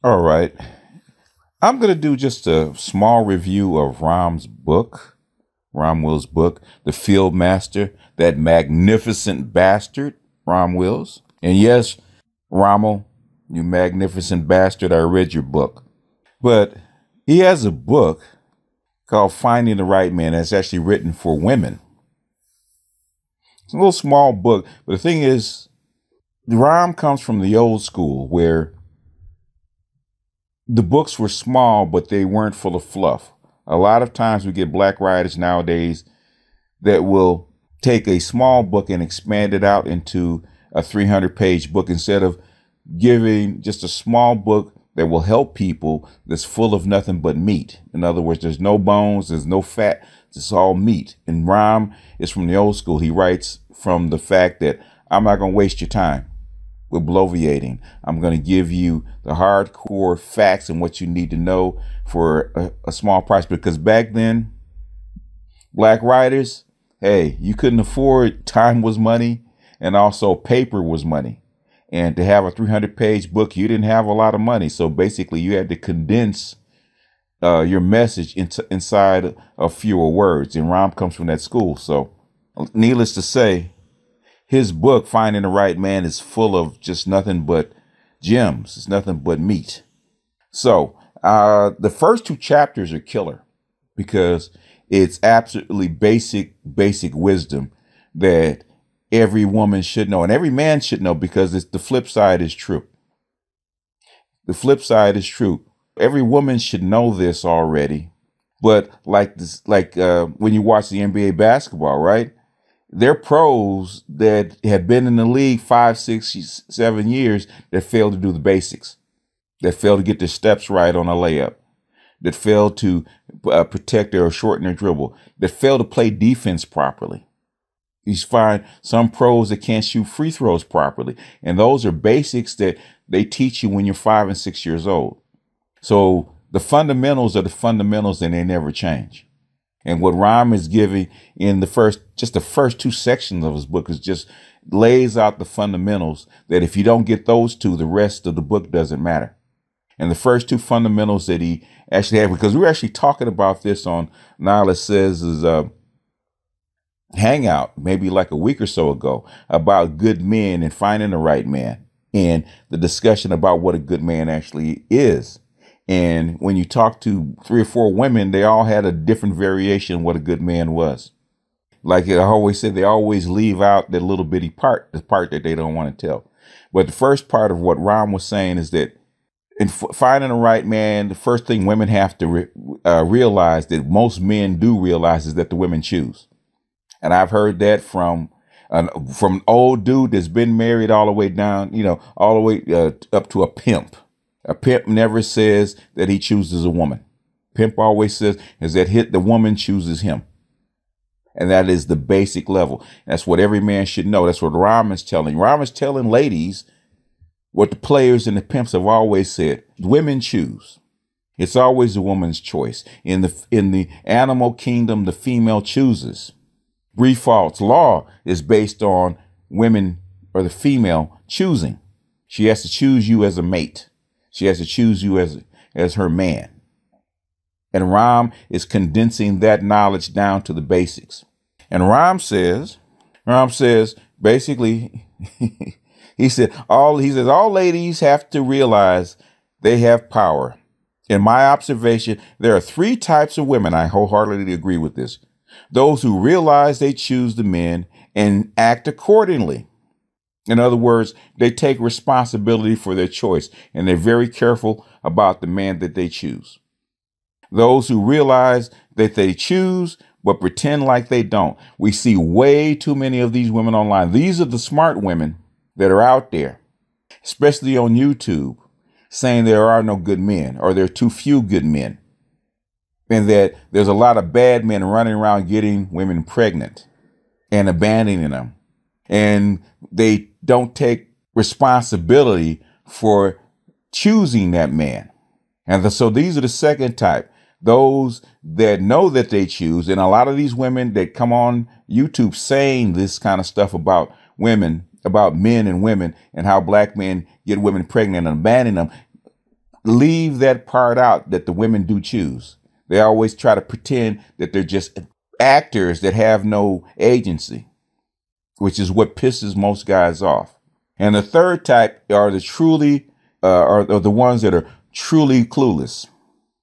All right. I'm going to do just a small review of Ram Will's book, The Field Master, that magnificent bastard, Ram Wills. And yes, Rommel, you magnificent bastard, I read your book. But he has a book called Finding the Right Man that's actually written for women. It's a little small book, but the thing is, Ram comes from the old school where the books were small, but they weren't full of fluff. A lot of times we get black writers nowadays that will take a small book and expand it out into a 300-page book instead of giving just a small book that will help people that's full of nothing but meat. In other words, there's no bones, there's no fat, it's all meat. And Ram is from the old school. He writes from the fact that I'm not going to waste your time with bloviating. I'm going to give you the hardcore facts and what you need to know for a small price. Because back then, black writers, hey, you couldn't afford time was money and also paper was money. And to have a 300-page book, you didn't have a lot of money. So basically, you had to condense your message inside of fewer words. And Ram comes from that school. So needless to say, his book, Finding the Right Man, is full of just nothing but gems. It's nothing but meat. So the first two chapters are killer because it's absolutely basic wisdom that every woman should know and every man should know, because the flip side is true. The flip side is true. Every woman should know this already. But like when you watch the NBA basketball, right? They're pros that have been in the league 5, 6, 7 years that fail to do the basics, that fail to get their steps right on a layup, that fail to protect or shorten their dribble, that fail to play defense properly. You find some pros that can't shoot free throws properly. And those are basics that they teach you when you're 5 and 6 years old. So the fundamentals are the fundamentals and they never change. And what Ram is giving in the first two sections of his book is just lays out the fundamentals that if you don't get those two, the rest of the book doesn't matter. And the first two fundamentals that he actually had, because we were actually talking about this on Nyla Says' Hangout, maybe like a week or so ago, about good men and finding the right man and the discussion about what a good man actually is. And when you talk to 3 or 4 women, they all had a different variation of what a good man was. Like I always said, they always leave out that little bitty part, the part that they don't want to tell. But the first part of what Ram was saying is that in finding the right man, the first thing women have to realize, that most men do realize, is that the women choose. And I've heard that from an old dude that's been married all the way down, all the way up to a pimp. A pimp never says that he chooses a woman. Pimp always says is that the woman chooses him. And that is the basic level. That's what every man should know. That's what Ram is telling. Ram is telling ladies what the players and the pimps have always said. Women choose. It's always a woman's choice. In the animal kingdom, the female chooses. Default's law is based on women or the female choosing. She has to choose you as a mate. She has to choose you as her man. And Ram is condensing that knowledge down to the basics. And Ram says basically, he says all ladies have to realize they have power. In my observation, there are 3 types of women. I wholeheartedly agree with this. Those who realize they choose the men and act accordingly. In other words, they take responsibility for their choice and they're very careful about the man that they choose. Those who realize that they choose but pretend like they don't. We see way too many of these women online. These are the smart women that are out there, especially on YouTube, saying there are no good men or there are too few good men, and that there's a lot of bad men running around getting women pregnant and abandoning them. And they don't take responsibility for choosing that man. And so these are the second type, those that know that they choose. And a lot of these women that come on YouTube saying this kind of stuff about women, about men and women, and how black men get women pregnant and abandon them. leave that part out that the women do choose. They always try to pretend that they're just actors that have no agency, which is what pisses most guys off. And the third type are the truly, are the ones that are truly clueless.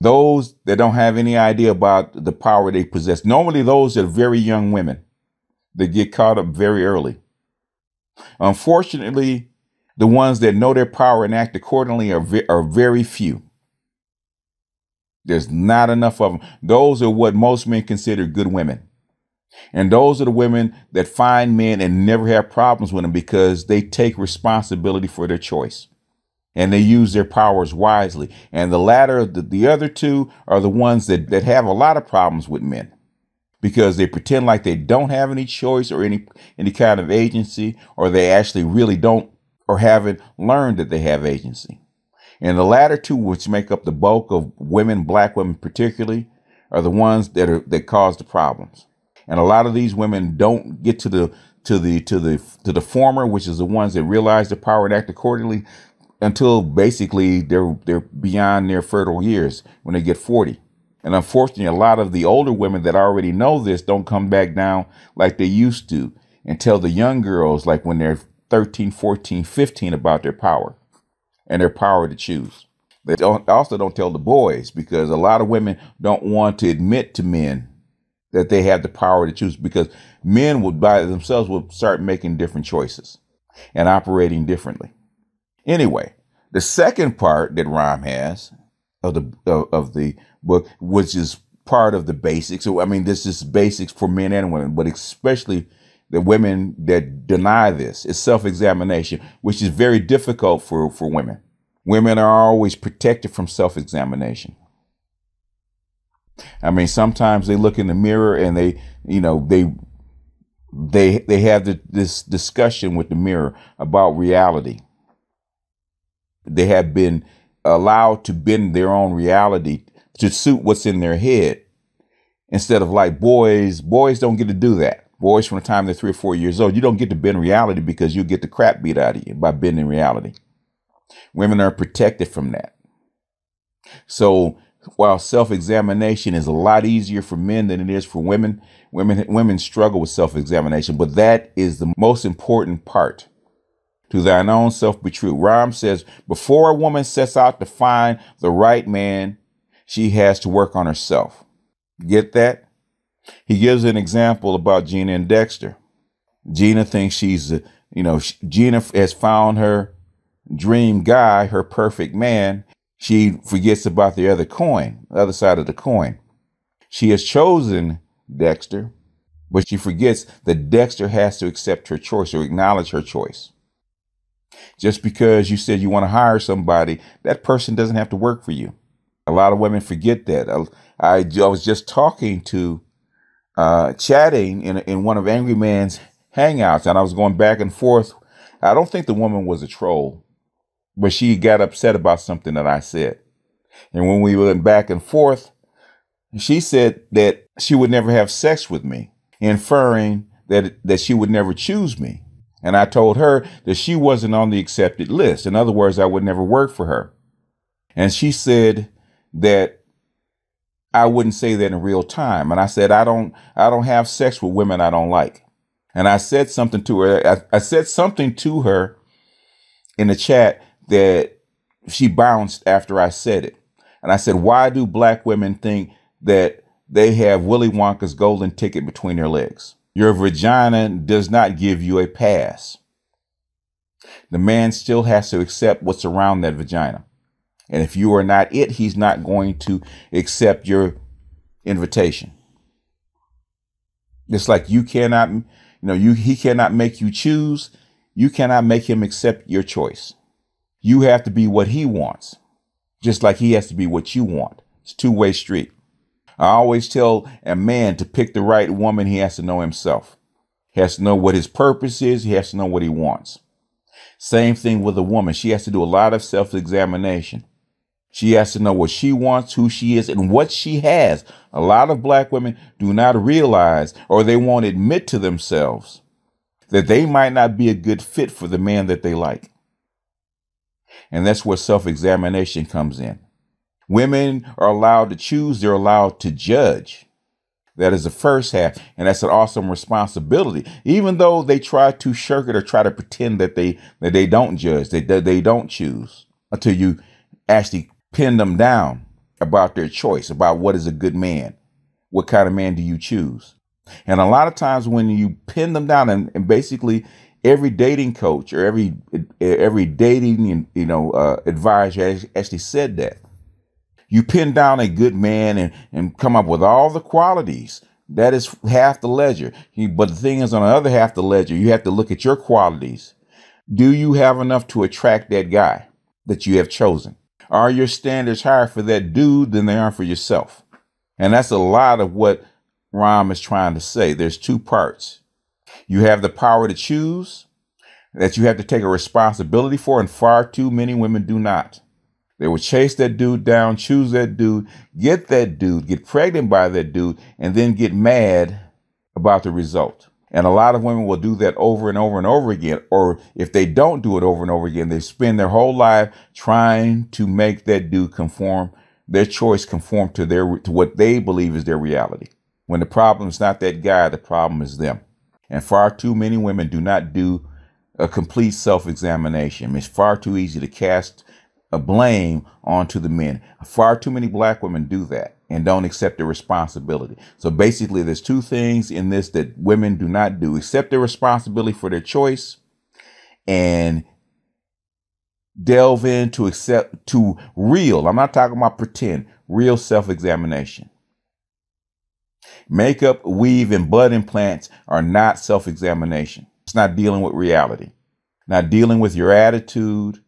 Those that don't have any idea about the power they possess. Normally, those are very young women that get caught up very early. Unfortunately, the ones that know their power and act accordingly are very few. There's not enough of them. Those are what most men consider good women. And those are the women that find men and never have problems with them because they take responsibility for their choice and they use their powers wisely. And the latter, the other two are the ones that have a lot of problems with men because they pretend like they don't have any choice or any kind of agency, or they actually really don't or haven't learned that they have agency. And the latter two, which make up the bulk of women, black women particularly, are the ones that cause the problems. And a lot of these women don't get to the former, which is the ones that realize their power and act accordingly, until basically they're beyond their fertile years when they get 40. And unfortunately, a lot of the older women that already know this don't come back down like they used to and tell the young girls, like when they're 13, 14, 15, about their power and their power to choose. They also don't tell the boys, because a lot of women don't want to admit to men that they have the power to choose, because men would by themselves will start making different choices and operating differently. Anyway, the second part that Ram has of the book, which is part of the basics. So, I mean, this is basics for men and women, but especially the women that deny this, is self-examination, which is very difficult for women. Women are always protected from self-examination. I mean, sometimes they look in the mirror and they have this discussion with the mirror about reality. They have been allowed to bend their own reality to suit what's in their head, instead of like boys. Boys don't get to do that. Boys, from the time they're 3 or 4 years old, you don't get to bend reality, because you get the crap beat out of you by bending reality. Women are protected from that. So while self-examination is a lot easier for men than it is for women, women struggle with self-examination, but that is the most important part. To thine own self be true. Ram says, before a woman sets out to find the right man, she has to work on herself. Get that? He gives an example about Gina and Dexter. Gina thinks Gina has found her dream guy, her perfect man. She forgets about the other coin, the other side of the coin. She has chosen Dexter, but she forgets that Dexter has to accept her choice or acknowledge her choice. Just because you said you want to hire somebody, that person doesn't have to work for you. A lot of women forget that. I was just talking to, chatting in one of Angry Man's hangouts, and I was going back and forth. I don't think the woman was a troll, but she got upset about something that I said. And when we went back and forth, she said that she would never have sex with me, inferring that she would never choose me. And I told her that she wasn't on the accepted list. In other words, I would never work for her. And she said that I wouldn't say that in real time. And I said, I don't have sex with women I don't like. And I said something to her. I said something to her in the chat that she bounced after I said it. And I said, why do black women think that they have Willy Wonka's golden ticket between their legs? Your vagina does not give you a pass. The man still has to accept what's around that vagina. And if you are not it, he's not going to accept your invitation. It's like you cannot, he cannot make you choose. You cannot make him accept your choice. You have to be what he wants, just like he has to be what you want. It's a two-way street. I always tell a man to pick the right woman, he has to know himself. He has to know what his purpose is. He has to know what he wants. Same thing with a woman. She has to do a lot of self-examination. She has to know what she wants, who she is, and what she has. A lot of black women do not realize, or they won't admit to themselves, that they might not be a good fit for the man that they like. And that's where self-examination comes in. Women are allowed to choose. They're allowed to judge. That is the first half. And that's an awesome responsibility. Even though they try to shirk it or try to pretend that they don't judge, they don't choose, until you actually pin them down about their choice, about what is a good man. What kind of man do you choose? And a lot of times when you pin them down, and basically every dating coach or every dating, advisor actually said that. You pin down a good man and come up with all the qualities. That is half the ledger. But the thing is, on the other half of the ledger, you have to look at your qualities. Do you have enough to attract that guy that you have chosen? Are your standards higher for that dude than they are for yourself? And that's a lot of what Ram is trying to say. There's two parts. You have the power to choose that you have to take a responsibility for, and far too many women do not. They will chase that dude down, choose that dude, get pregnant by that dude, and then get mad about the result. And a lot of women will do that over and over and over again. Or if they don't do it over and over again, they spend their whole life trying to make that dude conform, their choice conform to what they believe is their reality. When the problem is not that guy, the problem is them. And far too many women do not do a complete self-examination. It's far too easy to cast a blame onto the men. Far too many black women do that and don't accept the responsibility. So basically, there's two things in this that women do not do: accept their responsibility for their choice and delve into real, I'm not talking about pretend, real self-examination. Makeup, weave, and butt implants are not self-examination. It's not dealing with reality, not dealing with your attitude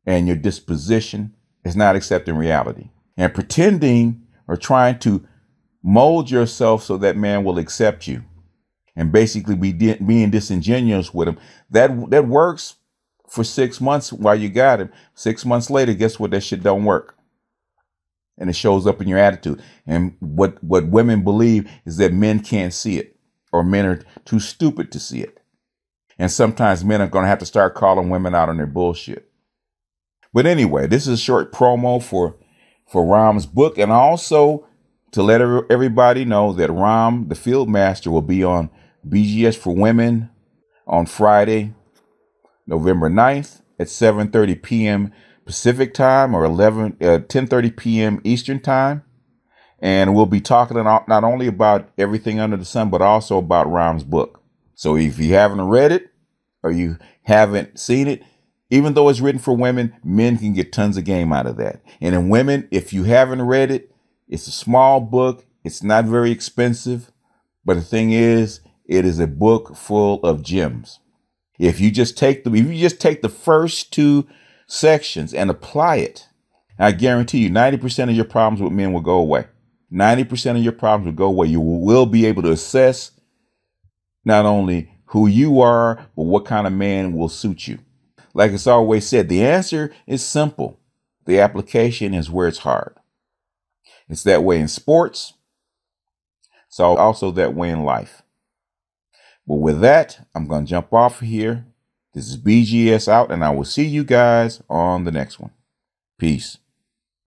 and your disposition. Is not accepting reality. And pretending or trying to mold yourself so that man will accept you and basically being disingenuous with him, that works for 6 months while you got him. 6 months later, guess what? That shit don't work. And it shows up in your attitude. And what women believe is that men can't see it, or men are too stupid to see it. And sometimes men are going to have to start calling women out on their bullshit. But anyway, this is a short promo for Ram's book, and also to let everybody know that Ram, the Field Master, will be on BGS for Women on Friday, November 9th at 7:30 p.m. Pacific time, or 10:30 p.m. Eastern time. And we'll be talking not only about everything under the sun, but also about Ram's book. So if you haven't read it or you haven't seen it, even though it's written for women, men can get tons of game out of that. And in women, if you haven't read it, it's a small book. It's not very expensive. But the thing is, it is a book full of gems. If you just take the first two sections and apply it, I guarantee you 90% of your problems with men will go away. 90% of your problems will go away. You will be able to assess not only who you are, but what kind of man will suit you. Like it's always said, the answer is simple. The application is where it's hard. It's that way in sports. It's also that way in life. But with that, I'm going to jump off here. This is BGS out, and I will see you guys on the next one. Peace.